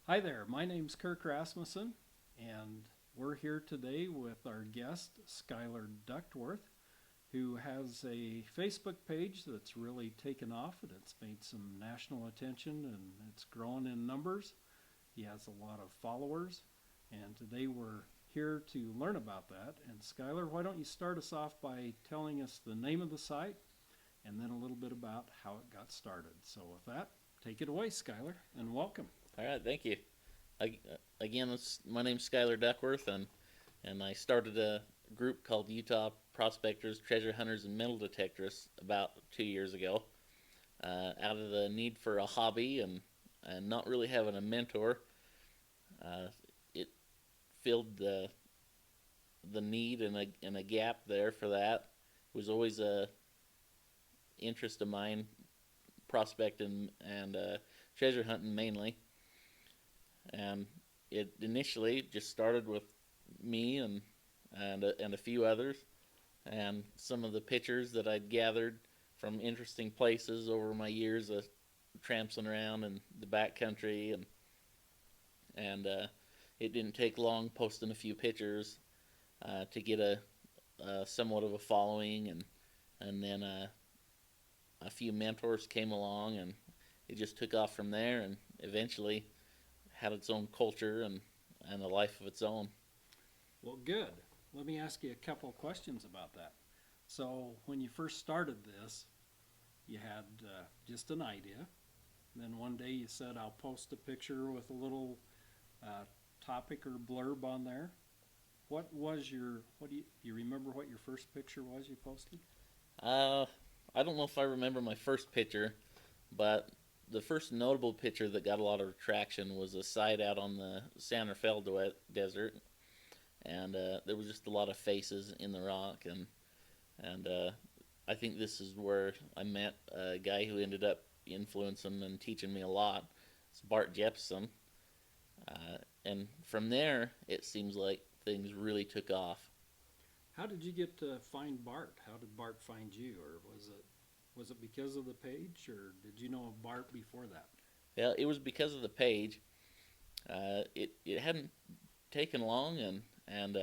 Hi there, my name's Kirk Rasmussen, and we're here today with our guest, Skylar Duckworth, who has a Facebook page that's really taken off and it's made some national attention and it's grown in numbers. He has a lot of followers, and today we're here to learn about that. And Skylar, why don't you start us off by telling us the name of the site and then a little bit about how it got started. So, with that, take it away, Skylar, and welcome. All right, thank you. I, Again, my name's Skylar Duckworth, and I started a group called Utah Prospectors, Treasure Hunters, and Metal Detectorists about 2 years ago, out of the need for a hobby and not really having a mentor. Uh, it filled the need and a gap there for that. It was always a interest of mine, prospecting and treasure hunting mainly. And it initially just started with me and a few others, and some of the pictures that I'd gathered from interesting places over my years of tramping around in the back country, and it didn't take long posting a few pictures to get a somewhat of a following, and then a few mentors came along, and it just took off from there, and eventually had its own culture and a life of its own. Well, good. Let me ask you a couple of questions about that. So, when you first started this, you had just an idea. Then one day you said, I'll post a picture with a little uh, topic or blurb on there. Do you remember what your first picture was you posted? Uh, I don't know if I remember my first picture, but the first notable picture that got a lot of traction was a site out on the San Rafael Desert, and there was just a lot of faces in the rock, and I think this is where I met a guy who ended up influencing and teaching me a lot. It's Bart Jepson, and from there it seems like things really took off. How did you get to find Bart? How did Bart find you? Or was it because of the page, or did you know of Bart before that? Yeah, it was because of the page. It hadn't taken long, and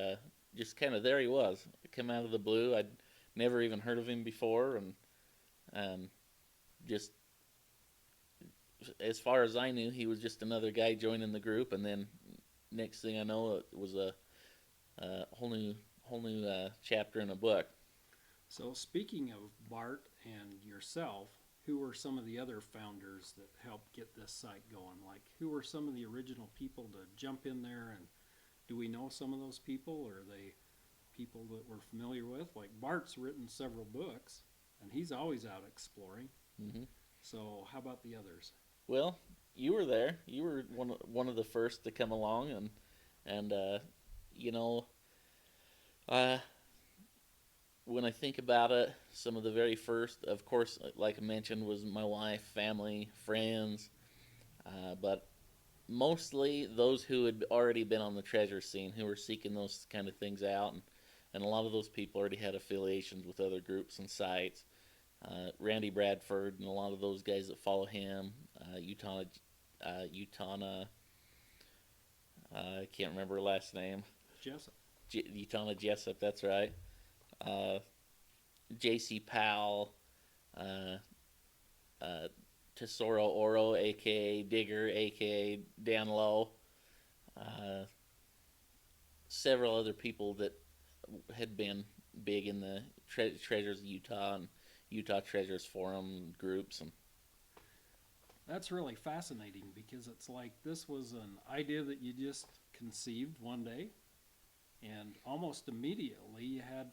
just kind of there he was. It came out of the blue. I'd never even heard of him before, and just as far as I knew, he was just another guy joining the group. And then next thing I know, it was a whole new chapter in a book. So, speaking of Bart and yourself, who were some of the other founders that helped get this site going? Like, who were some of the original people to jump in there? And do we know some of those people? Or are they people that we're familiar with? Like, Bart's written several books, and he's always out exploring. Hmm. So, how about the others? Well, you were there. You were one of the first to come along, and you know, uh, when I think about it, some of the very first, of course, like I mentioned, was my wife, family, friends, but mostly those who had already been on the treasure scene, who were seeking those kind of things out, and a lot of those people already had affiliations with other groups and sites. Randy Bradford and a lot of those guys that follow him, Utana, I can't remember her last name, Jessup. Utana Jessup, that's right. Uh, J.C. Powell, uh, uh, Tesoro Oro, aka Digger, aka Dan Lowe, uh, several other people that had been big in the Treasures of Utah and Utah Treasures Forum groups. And That's really fascinating because it's like this was an idea that you just conceived one day, and almost immediately you had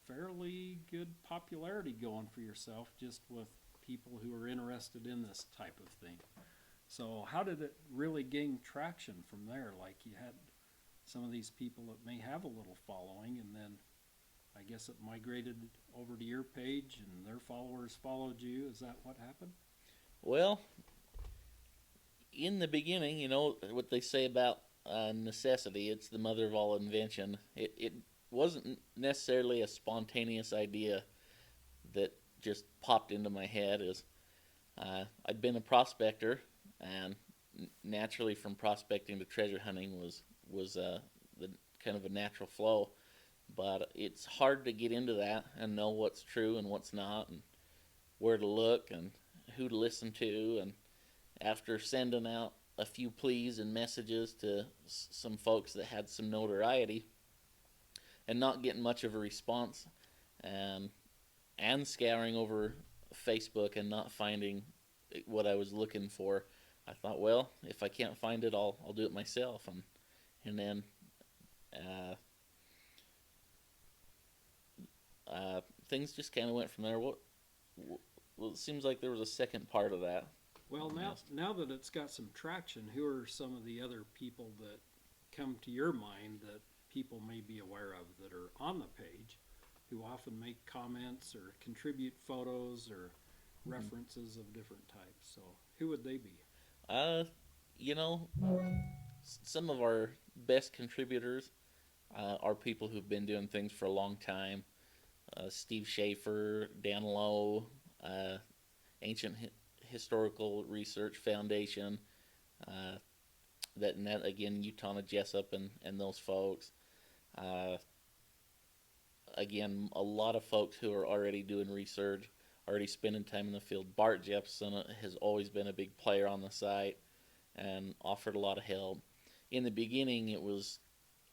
fairly good popularity going for yourself just with people who are interested in this type of thing. So, how did it really gain traction from there? Like, you had some of these people that may have a little following, and then I guess it migrated over to your page and their followers followed you. Is that what happened? well, in the beginning, what they say about necessity, it's the mother of all invention. It wasn't necessarily a spontaneous idea that just popped into my head. I'd been a prospector and naturally from prospecting to treasure hunting was the kind of a natural flow. But it's hard to get into that and know what's true and what's not, and where to look and who to listen to. And after sending out a few pleas and messages to some folks that had some notoriety and not getting much of a response, and scouring over Facebook and not finding what I was looking for, I thought, well, if I can't find it, I'll do it myself. And then uh, things just kind of went from there. Well, it seems like there was a second part of that. Well, now that it's got some traction, who are some of the other people that come to your mind that people may be aware of that are on the page, who often make comments or contribute photos or references of different types? So who would they be? Uh, you know, some of our best contributors are people who've been doing things for a long time. Steve Schaefer, Dan Lowe, Ancient Historical Research Foundation, that again, Utah Jessup and those folks. Again, a lot of folks who are already doing research, already spending time in the field. Bart Jepson has always been a big player on the site and offered a lot of help. In the beginning, it was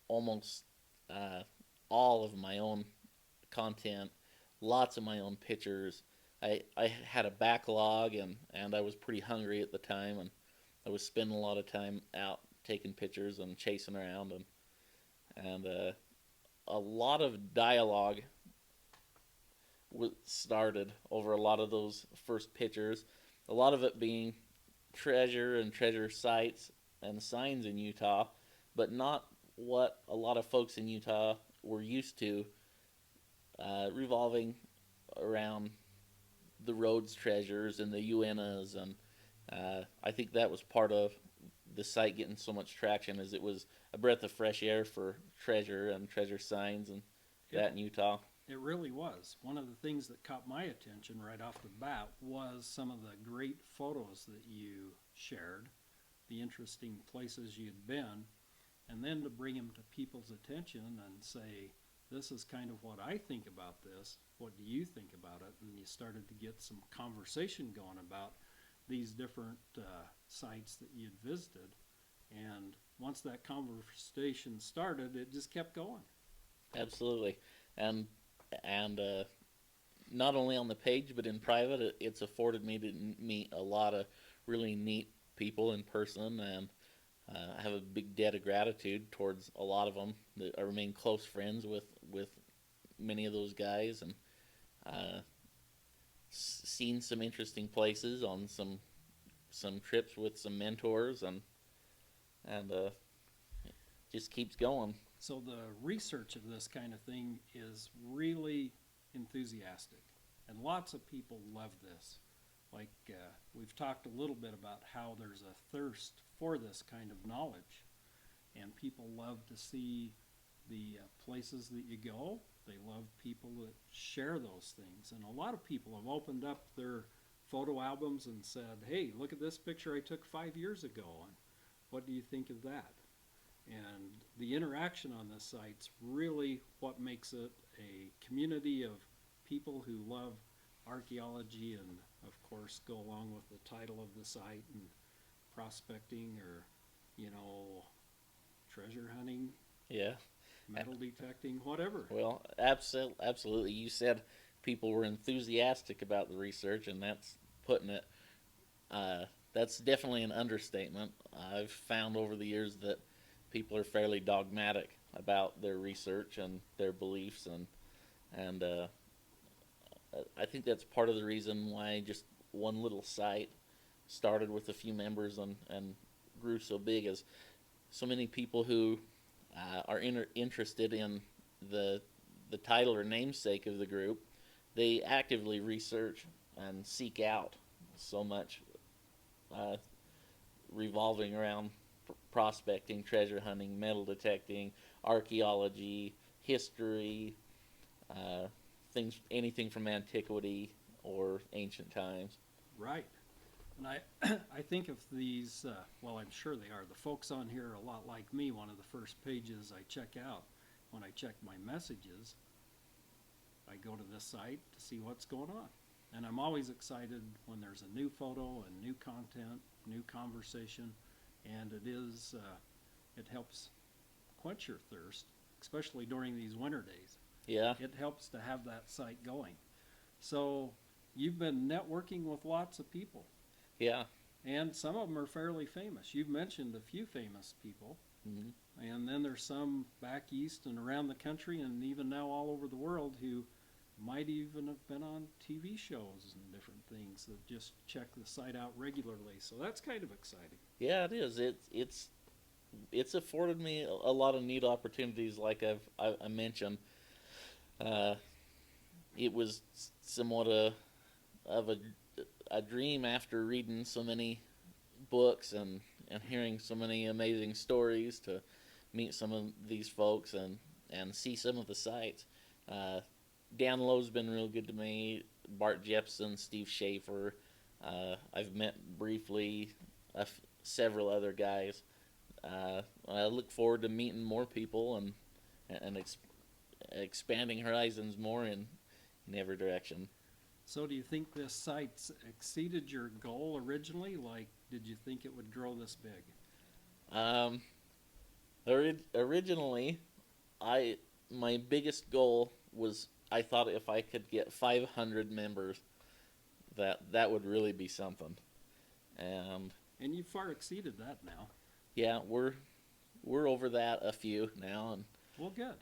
almost all of my own content, lots of my own pictures. I had a backlog, and I was pretty hungry at the time, and I was spending a lot of time out taking pictures and chasing around, and a lot of dialogue started over a lot of those first pictures. A lot of it being treasure and treasure sites and signs in Utah, but not what a lot of folks in Utah were used to, revolving around the Rhodes treasures and the Uintas, and I think that was part of the site getting so much traction, as it was a breath of fresh air for treasure and treasure signs and that in Utah. It really was. One of the things that caught my attention right off the bat was some of the great photos that you shared, the interesting places you'd been, and then to bring them to people's attention and say, this is kind of what I think about this. What do you think about it? And you started to get some conversation going about these different sites that you'd visited. And once that conversation started, it just kept going. Absolutely. And not only on the page, but in private, it's afforded me to meet a lot of really neat people in person, and I have a big debt of gratitude towards a lot of them. I remain close friends with many of those guys, and seen some interesting places on some trips with some mentors, and it just keeps going. So the research of this kind of thing is really enthusiastic, and lots of people love this. Like we've talked a little bit about how there's a thirst for this kind of knowledge, and people love to see the places that you go. They love people that share those things, and a lot of people have opened up their photo albums and said, hey, look at this picture I took 5 years ago, and what do you think of that? And the interaction on this site's really what makes it a community of people who love archaeology and, of course, go along with the title of the site and prospecting, or, treasure hunting. Yeah. Metal detecting, whatever. Well, absolutely. You said people were enthusiastic about the research, and that's putting it. That's definitely an understatement. I've found over the years that people are fairly dogmatic about their research and their beliefs, and I think that's part of the reason why just one little site started with a few members and grew so big, as so many people who are interested in the title or namesake of the group, they actively research and seek out so much revolving around prospecting, treasure hunting, metal detecting, archaeology, history, anything from antiquity or ancient times. Right. And I think of these, well, I'm sure they are. The folks on here are a lot like me. One of the first pages I check out when I check my messages, I go to this site to see what's going on. And I'm always excited when there's a new photo and new content, new conversation, and it helps quench your thirst, especially during these winter days. Yeah. It helps to have that site going. So you've been networking with lots of people, Yeah. and some of them are fairly famous. You've mentioned a few famous people, Hmm. and then there's some back east and around the country and even now all over the world who might even have been on TV shows and different things that just check the site out regularly. So that's kind of exciting. Yeah, it is. It's afforded me a lot of neat opportunities, like I mentioned. Uh, it was somewhat of a dream after reading so many books and hearing so many amazing stories to meet some of these folks and see some of the sites. Uh, Dan Lowe's been real good to me. Bart Jepson, Steve Schaefer. I've met briefly several other guys. I look forward to meeting more people and expanding horizons more in every direction. So do you think this site's exceeded your goal originally? Like, did you think it would grow this big? Um, Originally, my biggest goal was I thought if I could get 500 members, that would really be something. And And you've far exceeded that now. yeah, we're over that a few now, and Well, good.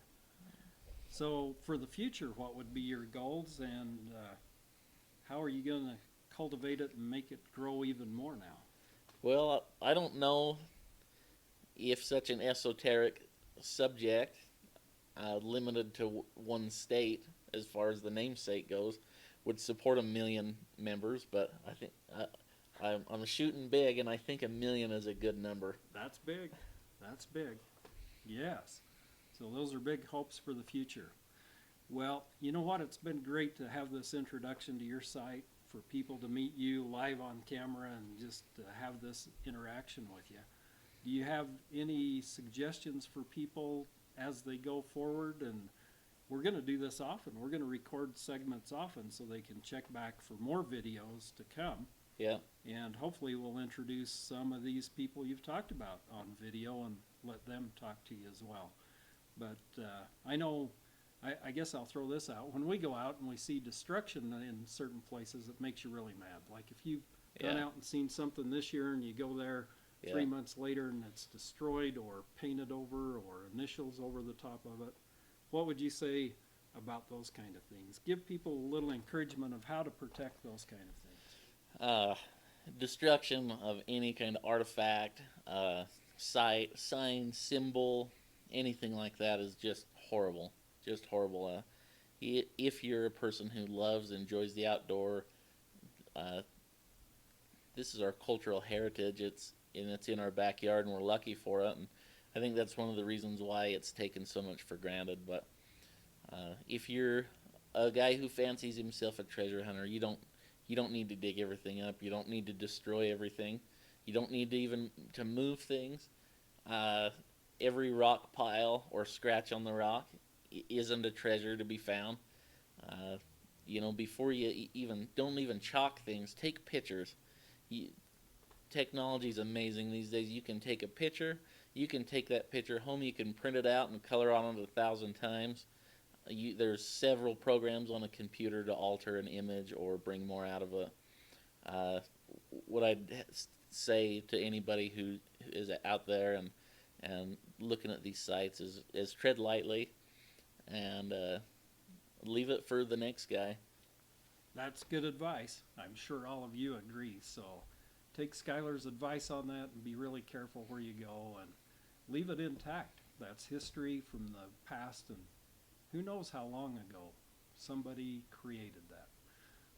So for the future, what would be your goals, and how are you going to cultivate it and make it grow even more now? well, I don't know if such an esoteric subject, limited to one state as far as the namesake goes, would support 1 million members, but I think I'm shooting big, and I think 1 million is a good number. That's big. That's big. Yes. So those are big hopes for the future. Well, you know what? It's been great to have this introduction to your site, for people to meet you live on camera and just to have this interaction with you. Do you have any suggestions for people as they go forward? And we're going to do this often. We're going to record segments often so they can check back for more videos to come. Yeah. And hopefully we'll introduce some of these people you've talked about on video and let them talk to you as well. But I know, I guess I'll throw this out. When we go out and we see destruction in certain places, it makes you really mad. Like if you've gone Yeah. out and seen something this year and you go there Yeah. 3 months later and it's destroyed or painted over or initials over the top of it, what would you say about those kind of things? Give people a little encouragement of how to protect those kind of things. uh, Destruction of any kind of artifact, site, sign, symbol, anything like that is just horrible. Just horrible. If you're a person who loves, enjoys the outdoor, uh, this is our cultural heritage. It's in our backyard, and we're lucky for it. And I think that's one of the reasons why it's taken so much for granted. But if you're a guy who fancies himself a treasure hunter, you don't need to dig everything up. You don't need to destroy everything. You don't need to even to move things. Every rock pile or scratch on the rock isn't a treasure to be found. Before you don't even chalk things, take pictures. Technology is amazing these days. You can take a picture. You can take that picture home. You can print it out and color on it 1,000 times. There's several programs on a computer to alter an image or bring more out of it. What I'd say to anybody who is out there and looking at these sites is tread lightly and leave it for the next guy. That's good advice. I'm sure all of you agree. So take Skylar's advice on that and be really careful where you go and leave it intact. That's history from the past, and who knows how long ago somebody created that.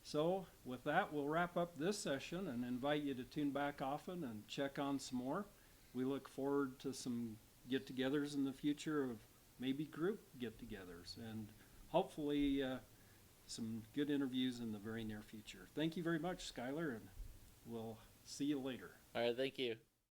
So with that, we'll wrap up this session and invite you to tune back often and check on some more. We look forward to some get-togethers in the future, of maybe group get-togethers, and hopefully some good interviews in the very near future. Thank you very much, Skylar, and we'll See you later. All right, thank you.